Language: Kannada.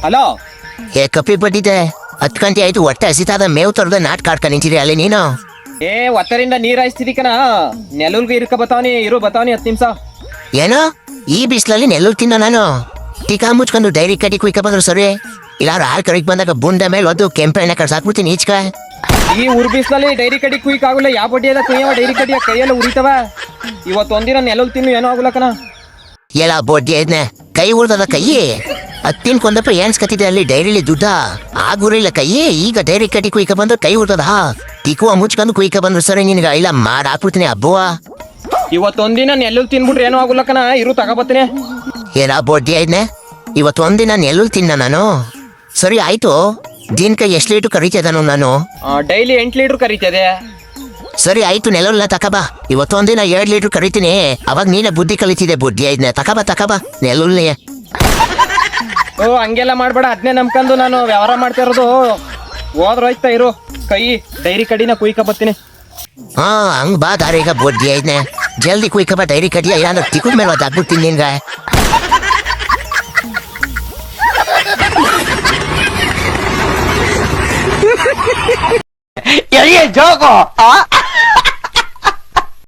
ಹಲೋ. ಏ ಕಪ್ಪಿ ಬಡ್ಡಿದೆ 10 ಗಂಟೆ ಆಯ್ತು, ಹೊಟ್ಟೆ ಹಸಿತಾದ, ಮೇವು ತರದ ನಾಟ್ ಕಾಡ್ಕ ನಿಂತಿರಿ ಅಲ್ಲಿ ನೀನು. ಏ ಒತ್ತರಿಂದ ನೀರ್ ಹಾಯಿಸ್ತಿದಿಕನ, ನೆಲುಲ್ಗೆ ಇರ್ಕ ಬತಾವನಿ, ಇರು ಬತಾವನಿ 10 ನಿಮಿಷ. ಏನೋ ಈ ಬಿಸಿಲಲ್ಲಿ ನೆಲ್ಲು ತಿನ್ನೋ ನಾನು? ಟೀಕಾ ಮುಚ್ಕೊಂಡು ಡೈರಿ ಕಟ್ಟಿ ಕುಯ್ಕ ಬಂದ್ರು ಸರಿ, ಇಲ್ಲಾರು ಹಾಲು ಕಡಿಕ್ ಬಂದಾಗ ಬುಂಡ ಮೇಲೆ ಒದ್ದು ಕೆಂಪೆ ಎಣ್ಣೆ ಕಳ್ಸಾಕ್ಬಿಡ್ತೀನಿ ಈಚ್ಕ. ಈ ಉರ್ ಬಿಸ್ಲಲ್ಲಿ ಡೈರಿ ಕಡಿ ಕುಯ್ಕ್ ಆಗುಲ್ಲ. ಯಾವ ಬಡ್ಡಿ ಅದ ಕುಯ್ಯವ ಡೈರಿ ಕಡಿಯ ಕೈಯೆಲ್ಲ ಉರಿತವ. ಇವತ್ತೊಂದಿನ ನೆಲುಲ್ ತಿನ್ನು ಏನೋ ಆಗುಲಕನ. ಎಲ್ಲ ಬೊಡ್ಡಿ ಐದ್ನೆ ಕೈ ಉಳ್ದದ ಕೈ. ಹತ್ತಿನ ಕೊಂದಪ್ಪ ಏನ್ಸ್ಕತ್ತಿದೆ ಅಲ್ಲಿ ಡೈರಿಲಿ ದುಡ್ಡ ಆಗುರಿಲ್ಲ ಕೈ. ಈಗ ಡೈರಿ ಕಟ್ಟಿ ಕುಯ್ಕ ಬಂದು ಕೈ ಉಳ್ದದ. ಟಿಕುವ ಮುಚ್ಕೊಂಡು ಕುಯ್ಕ ಬಂದ್ರು ಸರಿ, ನಿನ್ಗ ಇಲ್ಲ ಮಾಡ್ ಹಾಕ್ಬಿಡ್ತೀನಿ ಹಬ್ಬವ. ಇವತ್ತೊಂದಿನ ನೆಲ್ಲುಲ್ ತಿನ್ಬಿಟ್ರೆ ಏನೋ ಆಗುಲಕನ, ಇರು ತಗೋಬತ್ತೀನಿ. ಏನ ಬೊಡ್ಡಿ ಐದ್ನೆ, ಇವತ್ತೊಂದಿನ ನೆಲ್ಲು ತಿನ್ನ ನಾನು. ಸರಿ ಆಯ್ತು, ದಿನಕ್ಕೆ ಎಷ್ಟು ಲೀಟ್ರ್ ಕರಿತಿದ್ದಾನು ನಾನು? ಡೈಲಿ 8 ಲೀಟರ್ ಕರಿತದೆ. ಸರಿ ಆಯ್ತು, ನೆಲಲ್ಲ ತಕಬಾ. ಇವತ್ತೊಂದಿನ 2 ಲೀಟ್ರ್ ಕರಿತೀನಿ, ಅವಾಗ ನೀನೆ ಬುದ್ಧಿ ಕಲಿತಿದೆ. ಬುದ್ಧಿ ಐದ್ನೆ ತಕಬಾ ನೆಲ್ಲುಲ್ನೇ. ಓ ಹಂಗೆಲ್ಲ ಮಾಡ್ಬೇಡ, ಅದನ್ನೇ ನಂಬ್ಕೊಂಡು ನಾನು ವ್ಯವಹಾರ ಮಾಡ್ತಾ ಇರೋದು. ಹೋಯ್ತಾ ಇರು, ಕೈ ಡೈರಿ ಕಡಿನ ಕುಯ್ಕ ಬತ್ತೀನಿ. ಹಾ ಹಂಗ್ ಬಾ ದಾರಿಗ ಬುದ್ಧಿ ಐದ್ನೆ, ಜಲ್ದಿ ಕುಯ್ಕ ಬಾ ಡೈರಿ ಕಡಿಯ. ಇಲ್ಲಾಂದ್ರೆ ತಿಕ್ಕದ ಮೇಲೆ ಒದ್ದಾಕ್ಬಿಡ್ತೀನಿ ನಿನ್ಗ. ಎಲ್ಲಿ ಜೋಗು